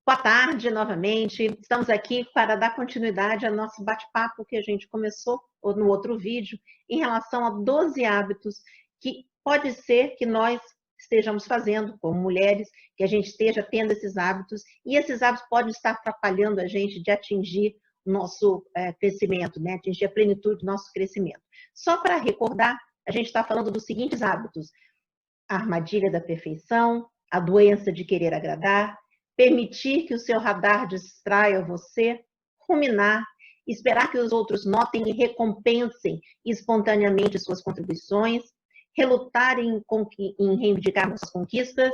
Boa tarde, novamente. Estamos aqui para dar continuidade ao nosso bate-papo que a gente começou no outro vídeo, em relação a 12 hábitos que pode ser que nós estejamos fazendo como mulheres, que a gente esteja tendo esses hábitos, e esses hábitos podem estar atrapalhando a gente de atingir o nosso crescimento, né? Atingir a plenitude do nosso crescimento. Só para recordar, a gente está falando dos seguintes hábitos: a armadilha da perfeição, a doença de querer agradar, permitir que o seu radar distraia você, ruminar, esperar que os outros notem e recompensem espontaneamente suas contribuições, relutar em reivindicar nossas conquistas.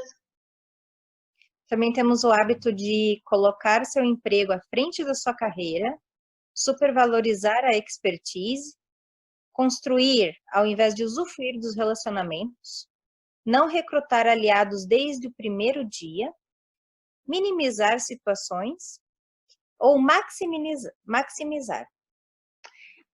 Também temos o hábito de colocar seu emprego à frente da sua carreira, supervalorizar a expertise, construir ao invés de usufruir dos relacionamentos, não recrutar aliados desde o primeiro dia, minimizar situações ou maximizar.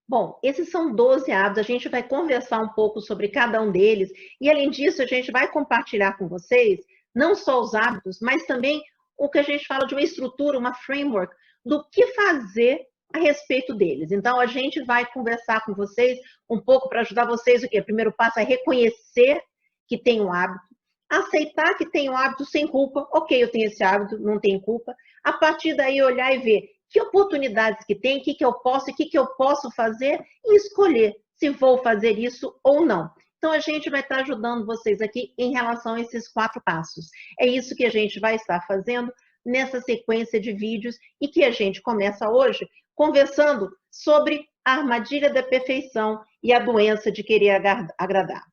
Bom, esses são 12 hábitos, a gente vai conversar um pouco sobre cada um deles, e além disso a gente vai compartilhar com vocês não só os hábitos, mas também o que a gente fala de uma estrutura, uma framework do que fazer a respeito deles. Então a gente vai conversar com vocês um pouco para ajudar vocês. O quê? O primeiro passo é reconhecer que tem um hábito, aceitar que tem um hábito sem culpa. Ok, eu tenho esse hábito, não tenho culpa. A partir daí olhar e ver que oportunidades que tem, o que eu posso e o que eu posso fazer, e escolher se vou fazer isso ou não. Então, a gente vai estar ajudando vocês aqui em relação a esses 4 passos. É isso que a gente vai estar fazendo nessa sequência de vídeos, e que a gente começa hoje conversando sobre a armadilha da perfeição e a doença de querer agradar.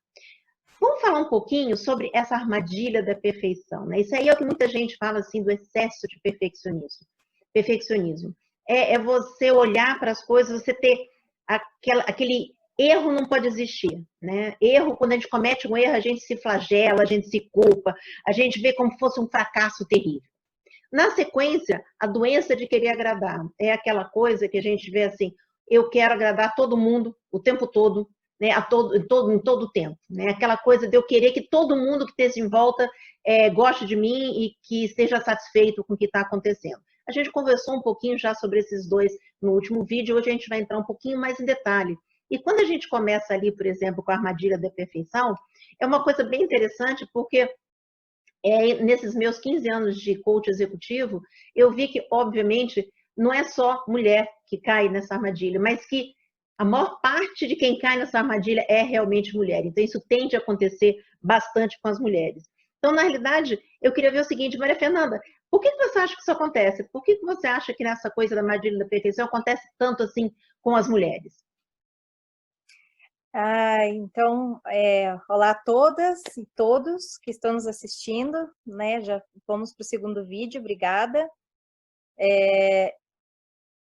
Vamos falar um pouquinho sobre essa armadilha da perfeição, né? Isso aí é o que muita gente fala assim do excesso de perfeccionismo. Perfeccionismo é você olhar para as coisas, você ter aquele erro não pode existir, né? Erro, quando a gente comete um erro, a gente se flagela, a gente se culpa, a gente vê como se fosse um fracasso terrível. Na sequência, a doença de querer agradar é aquela coisa que a gente vê assim: eu quero agradar todo mundo o tempo todo, né, em todo o tempo, né? Aquela coisa de eu querer que todo mundo que esteja em volta goste de mim e que esteja satisfeito com o que está acontecendo. A gente conversou um pouquinho já sobre esses dois no último vídeo, hoje a gente vai entrar um pouquinho mais em detalhe. E quando a gente começa ali, por exemplo, com a armadilha da perfeição, é uma coisa bem interessante, porque nesses meus 15 anos de coach executivo, eu vi que, obviamente, não é só mulher que cai nessa armadilha, mas que a maior parte de quem cai nessa armadilha é realmente mulher. Então, isso tende a acontecer bastante com as mulheres. Então, na realidade, eu queria ver o seguinte: Maria Fernanda, por que você acha que isso acontece? Por que você acha que nessa coisa da armadilha da perfeição acontece tanto assim com as mulheres? Então, olá a todas e todos que estão nos assistindo, né? Já vamos para o segundo vídeo, obrigada.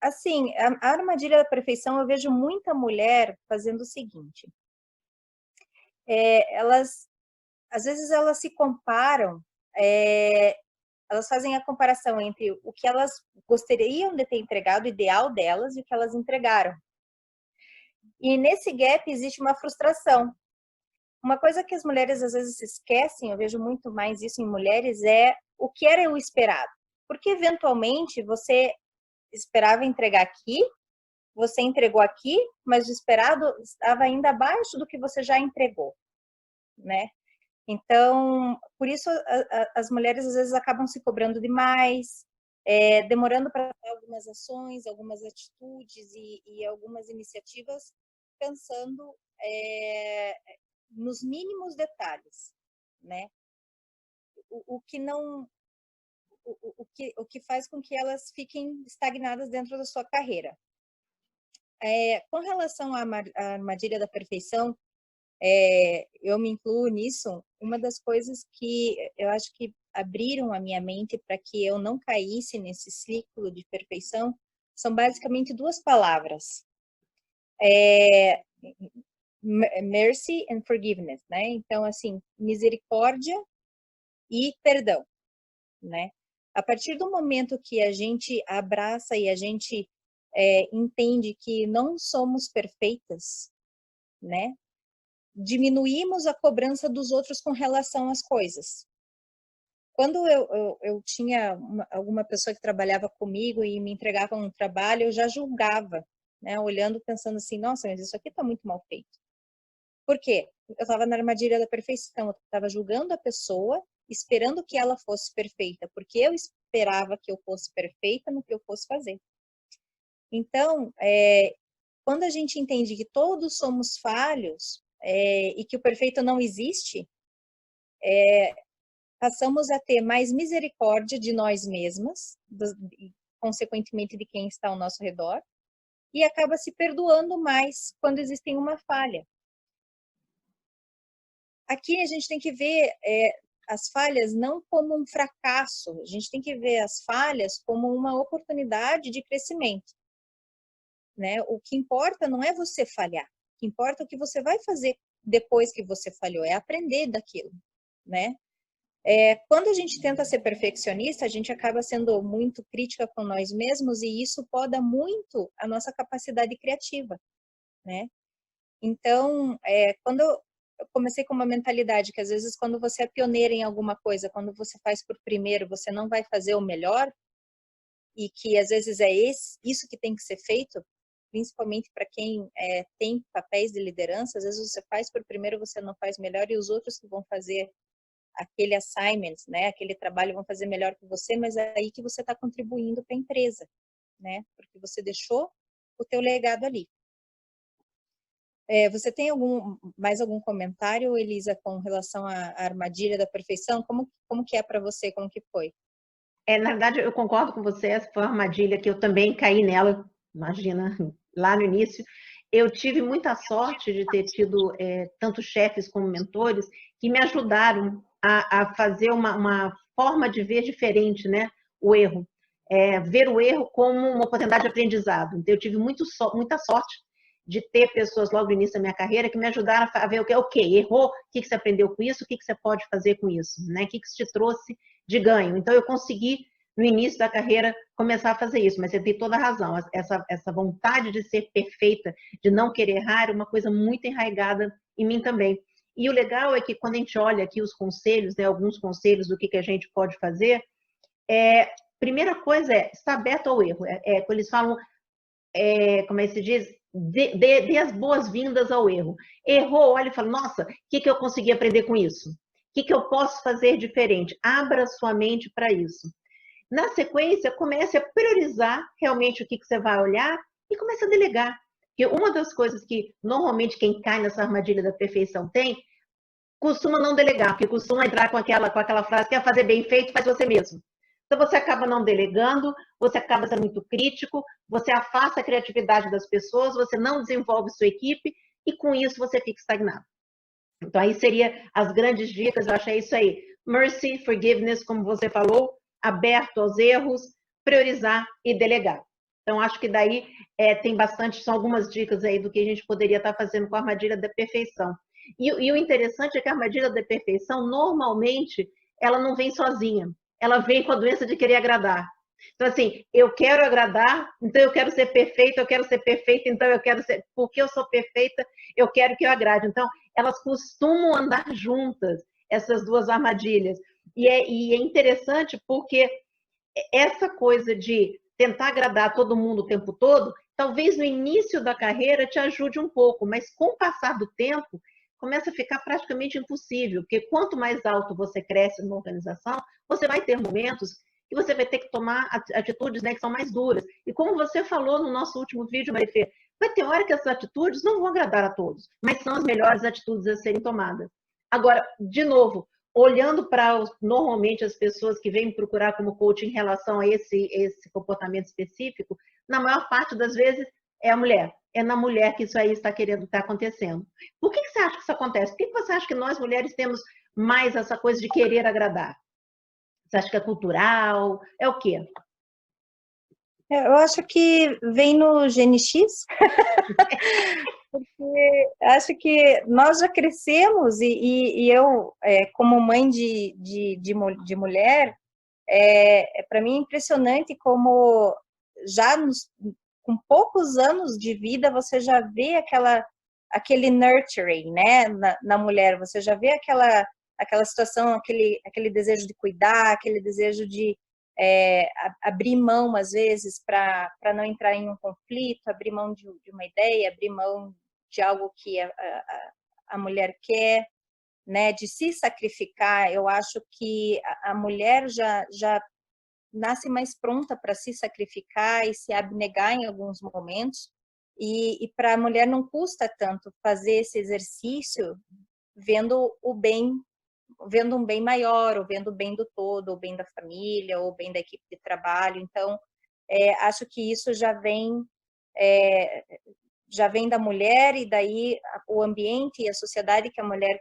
Assim, a armadilha da perfeição, eu vejo muita mulher fazendo o seguinte: às vezes elas se comparam, elas fazem a comparação entre o que elas gostariam de ter entregado, o ideal delas, e o que elas entregaram. E nesse gap existe uma frustração. Uma coisa que as mulheres às vezes esquecem, eu vejo muito mais isso em mulheres, é o que era o esperado. Porque eventualmente você esperava entregar aqui, você entregou aqui, mas o esperado estava ainda abaixo do que você já entregou, né? Então, por isso as mulheres às vezes acabam se cobrando demais, demorando para algumas ações, algumas atitudes e algumas iniciativas, pensando nos mínimos detalhes, né? O que não, o que faz com que elas fiquem estagnadas dentro da sua carreira. Com relação à armadilha da perfeição, eu me incluo nisso. Uma das coisas que eu acho que abriram a minha mente para que eu não caísse nesse ciclo de perfeição são basicamente 2 palavras: mercy and forgiveness, né? Então, assim, misericórdia e perdão, né? A partir do momento que a gente abraça e a gente entende que não somos perfeitas, né? Diminuímos a cobrança dos outros com relação às coisas. quando eu tinha alguma pessoa que trabalhava comigo e me entregava um trabalho, eu já julgava, né? Olhando, pensando assim, nossa, mas isso aqui está muito mal feito. Por quê? Eu estava na armadilha da perfeição, eu estava julgando a pessoa, esperando que ela fosse perfeita, porque eu esperava que eu fosse perfeita no que eu fosse fazer. Então, quando a gente entende que todos somos falhos e que o perfeito não existe, passamos a ter mais misericórdia de nós mesmas, e, consequentemente de quem está ao nosso redor, e acaba se perdoando mais quando existe uma falha. Aqui a gente tem que ver as falhas não como um fracasso, a gente tem que ver as falhas como uma oportunidade de crescimento, né? O que importa não é você falhar, o que importa é o que você vai fazer depois que você falhou, é aprender daquilo, né? Quando a gente tenta ser perfeccionista, a gente acaba sendo muito crítica com nós mesmos e isso poda muito a nossa capacidade criativa, né? Então, quando eu comecei com uma mentalidade que às vezes quando você é pioneira em alguma coisa, quando você faz por primeiro, você não vai fazer o melhor e que às vezes é isso que tem que ser feito, principalmente para quem tem papéis de liderança, às vezes você faz por primeiro, você não faz melhor e os outros que vão fazer aquele assignment, né, aquele trabalho vão fazer melhor que você, mas é aí que você está contribuindo para a empresa, né, porque você deixou o teu legado ali. Você tem mais algum comentário, Elisa, com relação à armadilha da perfeição? Como que é para você? Como que foi? Na verdade, eu concordo com você, essa foi uma armadilha que eu também caí nela, imagina, lá no início. Eu tive muita sorte de ter tido tanto chefes como mentores que me ajudaram a fazer uma forma de ver diferente, né, o erro. Ver o erro como uma oportunidade de aprendizado. Então, eu tive muita sorte de ter pessoas logo no início da minha carreira que me ajudaram a ver ok, errou, o que você aprendeu com isso, o que você pode fazer com isso, né? O que te trouxe de ganho. Então, eu consegui, no início da carreira, começar a fazer isso, mas você tem toda a razão. Essa vontade de ser perfeita, de não querer errar, é uma coisa muito enraizada em mim também. E o legal é que quando a gente olha aqui os conselhos, né, alguns conselhos do que a gente pode fazer, primeira coisa é estar aberto ao erro. Quando eles falam, como é que se diz? Dê as boas-vindas ao erro. Errou, olha e fala, nossa, o que eu consegui aprender com isso? O que eu posso fazer diferente? Abra sua mente para isso. Na sequência, comece a priorizar realmente o que você vai olhar e comece a delegar. Porque uma das coisas que normalmente quem cai nessa armadilha da perfeição costuma não delegar, porque costuma entrar com aquela frase, quer fazer bem feito, faz você mesmo. Então você acaba não delegando, você acaba sendo muito crítico, você afasta a criatividade das pessoas, você não desenvolve sua equipe e com isso você fica estagnado. Então aí seria as grandes dicas, eu achei isso aí. Mercy, forgiveness, como você falou, aberto aos erros, priorizar e delegar. Então acho que daí tem bastante, são algumas dicas aí do que a gente poderia estar fazendo com a armadilha da perfeição. E o interessante é que a armadilha da perfeição, normalmente, ela não vem sozinha. Ela vem com a doença de querer agradar. Então, assim, eu quero agradar, então eu quero ser perfeita, então eu quero ser... Porque eu sou perfeita, eu quero que eu agrade. Então, elas costumam andar juntas, essas duas armadilhas. E é interessante porque essa coisa de tentar agradar todo mundo o tempo todo, talvez no início da carreira te ajude um pouco, mas com o passar do tempo, começa a ficar praticamente impossível, porque quanto mais alto você cresce numa organização, você vai ter momentos que você vai ter que tomar atitudes, né, que são mais duras. E como você falou no nosso último vídeo, Marifê, vai ter hora que essas atitudes não vão agradar a todos, mas são as melhores atitudes a serem tomadas. Agora, de novo, olhando para normalmente as pessoas que vêm procurar como coach em relação a esse comportamento específico, na maior parte das vezes é a mulher. É na mulher que isso aí está acontecendo. Por que você acha que isso acontece? Por que você acha que nós mulheres temos mais essa coisa de querer agradar? Você acha que é cultural? É o quê? Eu acho que vem no gene X, porque acho que nós já crescemos e eu, como mãe de mulher, para mim é impressionante como já com poucos anos de vida você já vê aquele nurturing, né, na mulher, você já vê aquela situação, aquele desejo de cuidar, aquele desejo de abrir mão, às vezes, para não entrar em um conflito, abrir mão de uma ideia, abrir mão de algo que a mulher quer, né, de se sacrificar. Eu acho que a mulher já nasce mais pronta para se sacrificar e se abnegar em alguns momentos, e para a mulher não custa tanto fazer esse exercício vendo vendo um bem maior, ou vendo o bem do todo, ou bem da família, ou bem da equipe de trabalho. Então, acho que isso já vem da mulher, e daí o ambiente e a sociedade que a mulher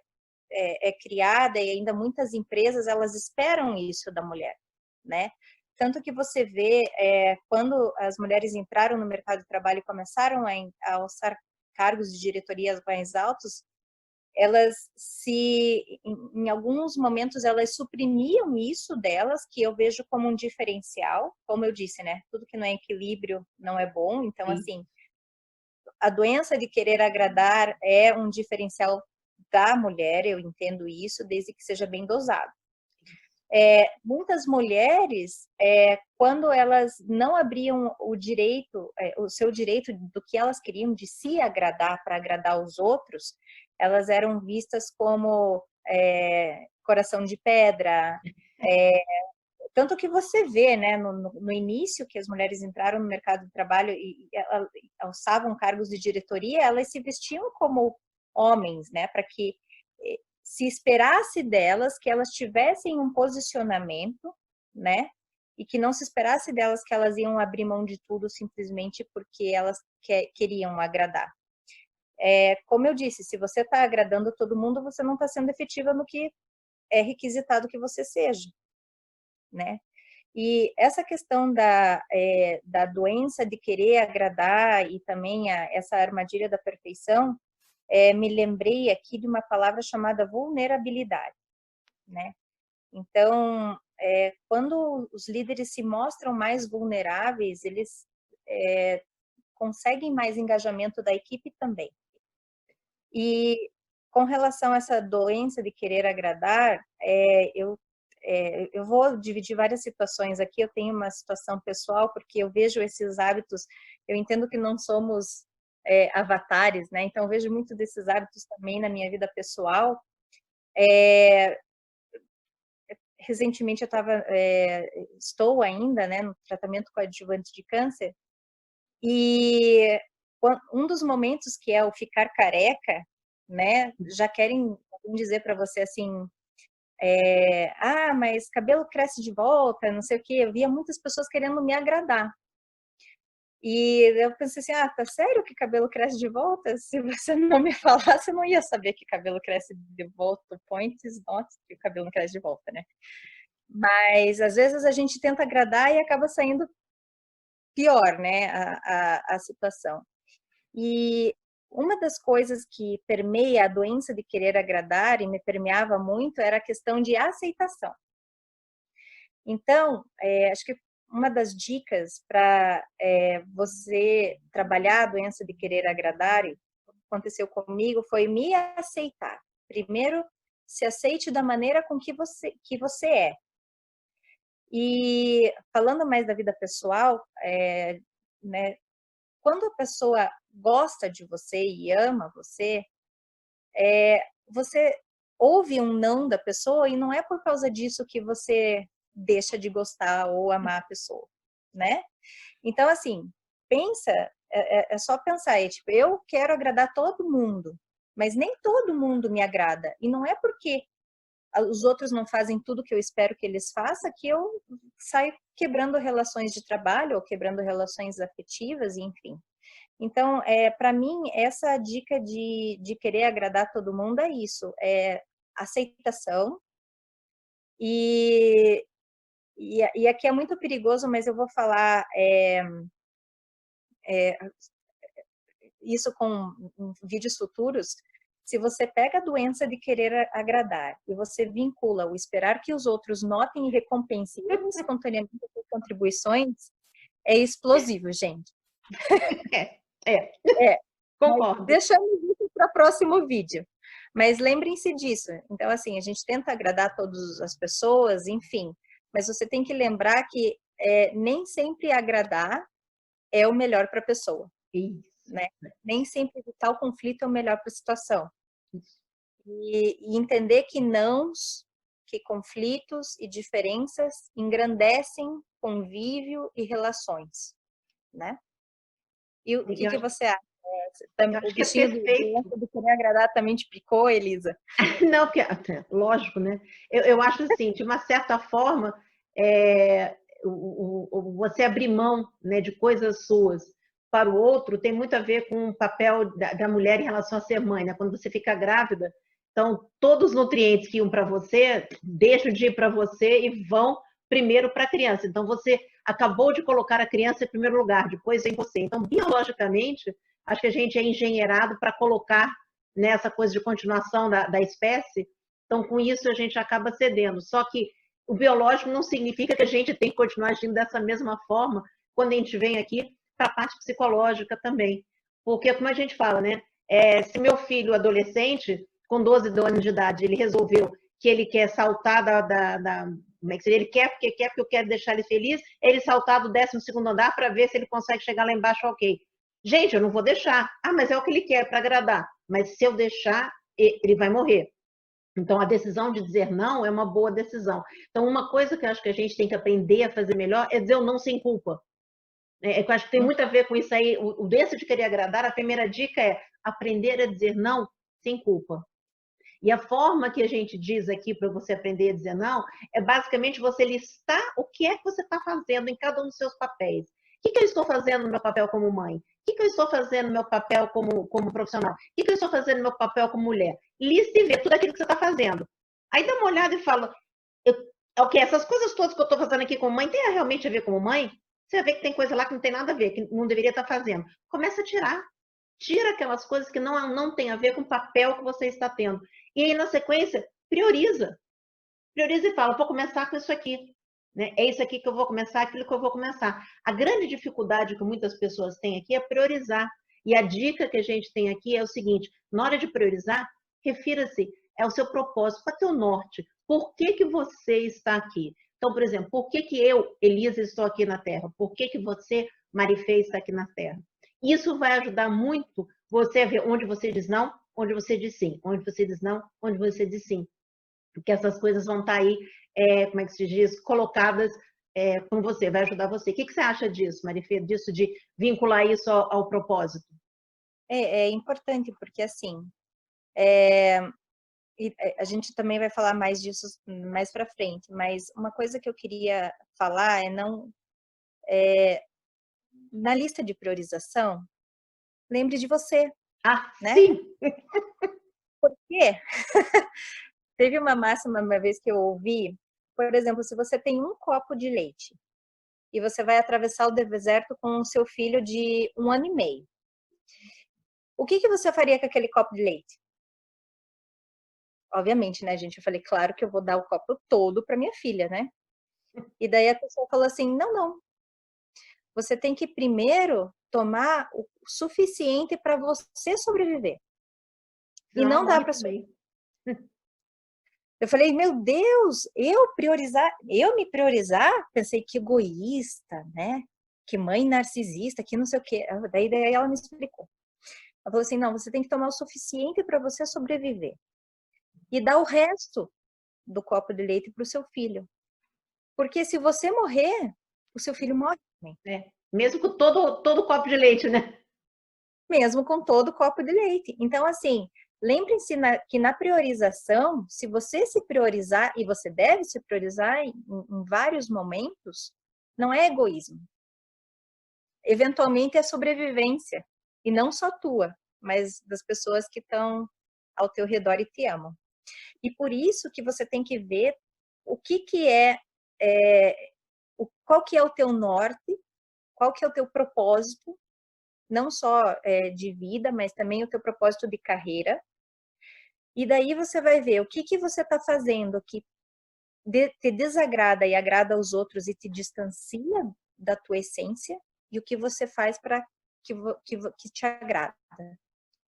é criada, e ainda muitas empresas, elas esperam isso da mulher, né? Tanto que você vê, quando as mulheres entraram no mercado de trabalho e começaram a alçar cargos de diretorias mais altos, elas em alguns momentos, elas suprimiam isso delas, que eu vejo como um diferencial, como eu disse, né? Tudo que não é equilíbrio não é bom. Então, Sim. assim, a doença de querer agradar é um diferencial da mulher, eu entendo isso, desde que seja bem dosado. Muitas mulheres, quando elas não abriam o seu direito do que elas queriam de se agradar para agradar os outros, elas eram vistas como coração de pedra. Tanto que você vê, né, no início que as mulheres entraram no mercado de trabalho e alçavam cargos de diretoria, elas se vestiam como homens, né, para que se esperasse delas que elas tivessem um posicionamento, né, e que não se esperasse delas que elas iam abrir mão de tudo simplesmente porque elas queriam agradar. Como eu disse, se você está agradando todo mundo, você não está sendo efetiva no que é requisitado que você seja, né? E essa questão da doença de querer agradar e também essa armadilha da perfeição, me lembrei aqui de uma palavra chamada vulnerabilidade, né? Então, quando os líderes se mostram mais vulneráveis, eles conseguem mais engajamento da equipe também. E com relação a essa doença de querer agradar, eu vou dividir várias situações aqui. Eu tenho uma situação pessoal, porque eu vejo esses hábitos, eu entendo que não somos avatares, né? Então, eu vejo muito desses hábitos também na minha vida pessoal. Recentemente, estou ainda, né, no tratamento coadjuvante de câncer, e um dos momentos que é o ficar careca, né, já querem dizer para você assim, mas cabelo cresce de volta, não sei o quê. Eu via muitas pessoas querendo me agradar. E eu pensei assim, tá sério que cabelo cresce de volta? Se você não me falasse, eu não ia saber que cabelo cresce de volta. O point is not que o cabelo não cresce de volta, né? Mas, às vezes, a gente tenta agradar e acaba saindo pior, né, a situação. E uma das coisas que permeia a doença de querer agradar, e me permeava muito, era a questão de aceitação. Então, acho que uma das dicas para você trabalhar a doença de querer agradar, e aconteceu comigo, foi me aceitar. Primeiro, se aceite da maneira com que você é. E falando mais da vida pessoal, né, quando a pessoa gosta de você e ama você, você ouve um não da pessoa e não é por causa disso que você deixa de gostar ou amar a pessoa, né? Então, assim, pensa, é só pensar, tipo, eu quero agradar todo mundo, mas nem todo mundo me agrada. E não é porque os outros não fazem tudo que eu espero que eles façam que eu saio quebrando relações de trabalho ou quebrando relações afetivas, enfim. Então, para mim, essa dica de querer agradar todo mundo é isso, aceitação. E aqui é muito perigoso, mas eu vou falar isso em vídeos futuros. Se você pega a doença de querer agradar e você vincula o esperar que os outros notem e recompensem espontaneamente as contribuições, é explosivo, gente. Concordo. Deixamos isso para o próximo vídeo. Mas lembrem-se disso. Então, assim, a gente tenta agradar todas as pessoas, enfim. Mas você tem que lembrar que nem sempre agradar é o melhor para a pessoa, Isso, né? Nem sempre evitar o conflito é o melhor para a situação. isso. E entender que nãos, que conflitos e diferenças engrandecem convívio e relações, né? E o que Eu acho, você acha? eu O acho que é bichinho perfeito. do querer agradar também te picou, Elisa? Não, porque, lógico, né? Eu acho assim, de uma certa forma, você abrir mão, né, de coisas suas para o outro tem muito a ver com o papel da mulher em relação a ser mãe, né? Quando você fica grávida, então todos os nutrientes que iam para você deixam de ir para você e vão primeiro para a criança. Então você acabou de colocar a criança em primeiro lugar, depois vem você. Então, biologicamente, acho que a gente é engenheirado para colocar nessa coisa de continuação da espécie, então com isso a gente acaba cedendo. Só que o biológico não significa que a gente tem que continuar agindo dessa mesma forma quando a gente vem aqui para a parte psicológica também. Porque, como a gente fala, né? Se meu filho adolescente, com 12 anos de idade, ele resolveu que ele quer saltar como é que seria? Ele quer porque eu quero deixar ele feliz, ele saltar do 12º andar para ver se ele consegue chegar lá embaixo, ok. Gente, eu não vou deixar. Ah, mas é o que ele quer para agradar. Mas se eu deixar, ele vai morrer. Então, a decisão de dizer não é uma boa decisão. Então, uma coisa que eu acho que a gente tem que aprender a fazer melhor é dizer o não sem culpa. Eu acho que tem muito a ver com isso aí. O desse de querer agradar, a primeira dica é aprender a dizer não sem culpa. E a forma que a gente diz aqui para você aprender a dizer não é basicamente você listar o que é que você está fazendo em cada um dos seus papéis. O que eu estou fazendo no meu papel como mãe? O que eu estou fazendo no meu papel como profissional? O que eu estou fazendo no meu papel como mulher? Lista e vê tudo aquilo que você está fazendo. Aí dá uma olhada e fala, ok, essas coisas todas que eu estou fazendo aqui como mãe, tem realmente a ver como mãe? Você vai ver que tem coisa lá que não tem nada a ver, que não deveria estar fazendo. Começa a tirar. Tira aquelas coisas que não tem a ver com o papel que você está tendo. E aí, na sequência, prioriza. Prioriza e fala, vou começar com isso aqui. Né? É isso aqui que eu vou começar, aquilo que eu vou começar. A grande dificuldade que muitas pessoas têm aqui é priorizar. E a dica que a gente tem aqui é o seguinte, na hora de priorizar, refira-se ao seu propósito, para o teu norte. Por que, que você está aqui? Então, por exemplo, por que, que eu, Elisa, estou aqui na Terra? Por que, que você, Marifê, está aqui na Terra? Isso vai ajudar muito você a ver onde você diz não, onde você diz sim, onde você diz não, onde você diz sim. Porque essas coisas vão estar aí, como é que se diz, colocadas com você, vai ajudar você. O que você acha disso, Marifê, disso de vincular isso ao propósito? É importante, porque assim, a gente também vai falar mais disso mais para frente, mas uma coisa que eu queria falar na lista de priorização, lembre de você, Ah, né? sim! Por quê? Teve uma máxima uma vez que eu ouvi, por exemplo, se você tem um copo de leite e você vai atravessar o deserto com o seu filho de 1 ano e meio, o que você faria com aquele copo de leite? Obviamente, né, gente? Eu falei, claro que eu vou dar o copo todo para minha filha, né? E daí a pessoa falou assim: não, não. Você tem que primeiro tomar o suficiente para você sobreviver. E Ah, não dá para muito sobreviver. bem. Eu falei, meu Deus, eu me priorizar? Pensei que egoísta, né? Que mãe narcisista, que não sei o quê. Daí ela me explicou. Ela falou assim: não, você tem que tomar o suficiente para você sobreviver. E dar o resto do copo de leite para o seu filho. Porque se você morrer, o seu filho morre também. Mesmo com todo copo de leite, né? Mesmo com todo o copo de leite. Então, assim, lembrem-se que na priorização, se você se priorizar, e você deve se priorizar em vários momentos, não é egoísmo. Eventualmente é sobrevivência. E não só tua, mas das pessoas que estão ao teu redor e te amam. E por isso que você tem que ver o que qual que é o teu norte, qual que é o teu propósito, não só de vida, mas também o teu propósito de carreira. E daí você vai ver o que você está fazendo que te desagrada e agrada aos outros e te distancia da tua essência, e o que você faz para que te agrada.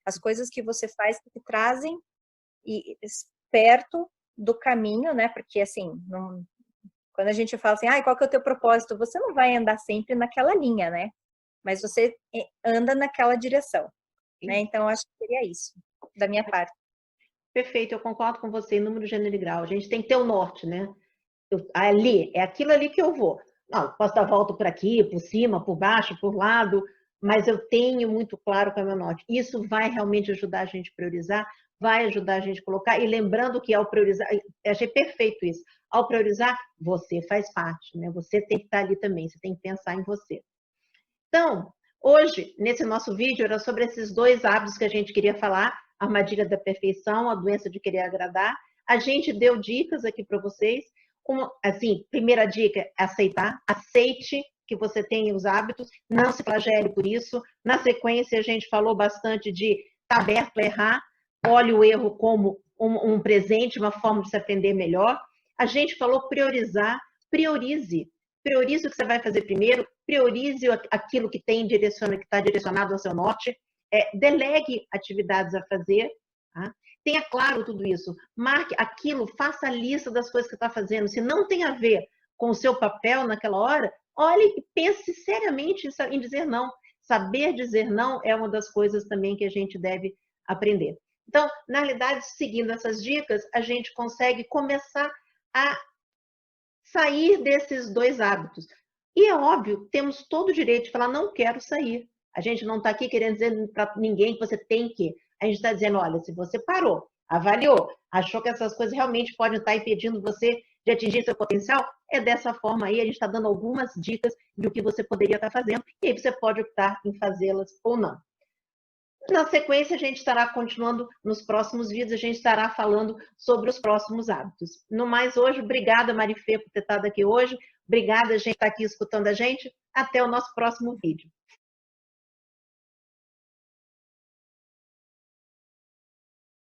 As coisas que você faz que te trazem e perto do caminho, né? Porque assim, quando a gente fala assim, qual que é o teu propósito? Você não vai andar sempre naquela linha, né? Mas você anda naquela direção, né? Então, acho que seria isso, da minha parte. Perfeito, eu concordo com você em número, gênero e grau. A gente tem que ter o norte, né? Ali, é aquilo ali que eu vou. Não, posso dar volta por aqui, por cima, por baixo, por lado, mas eu tenho muito claro qual é o meu norte. Isso vai realmente ajudar a gente a priorizar, vai ajudar a gente a colocar, e lembrando que ao priorizar, achei perfeito isso, ao priorizar, você faz parte, né? Você tem que estar ali também, você tem que pensar em você. Então, hoje, nesse nosso vídeo, era sobre esses 2 hábitos que a gente queria falar, a armadilha da perfeição, a doença de querer agradar. A gente deu dicas aqui para vocês. Assim, primeira dica é aceitar. Aceite que você tem os hábitos, não se flagele por isso. Na sequência, a gente falou bastante de estar aberto a errar, olhe o erro como um presente, uma forma de se aprender melhor. A gente falou priorizar, priorize. Priorize o que você vai fazer primeiro, priorize aquilo que está direcionado ao seu norte, delegue atividades a fazer, tá? Tenha claro tudo isso, marque aquilo, faça a lista das coisas que está fazendo. Se não tem a ver com o seu papel naquela hora, olhe e pense seriamente em dizer não. Saber dizer não é uma das coisas também que a gente deve aprender. Então, na realidade, seguindo essas dicas, a gente consegue começar a sair desses 2 hábitos. E é óbvio, temos todo o direito de falar, não quero sair. A gente não está aqui querendo dizer para ninguém que você tem que. A gente está dizendo, olha, se você parou, avaliou, achou que essas coisas realmente podem estar impedindo você de atingir seu potencial, é dessa forma aí, a gente está dando algumas dicas do que você poderia estar fazendo, e aí você pode optar em fazê-las ou não. Na sequência, a gente estará continuando nos próximos vídeos, a gente estará falando sobre os próximos hábitos. No mais hoje, obrigada, Marifê, por ter estado aqui hoje. Obrigada, a gente está aqui escutando a gente. Até o nosso próximo vídeo.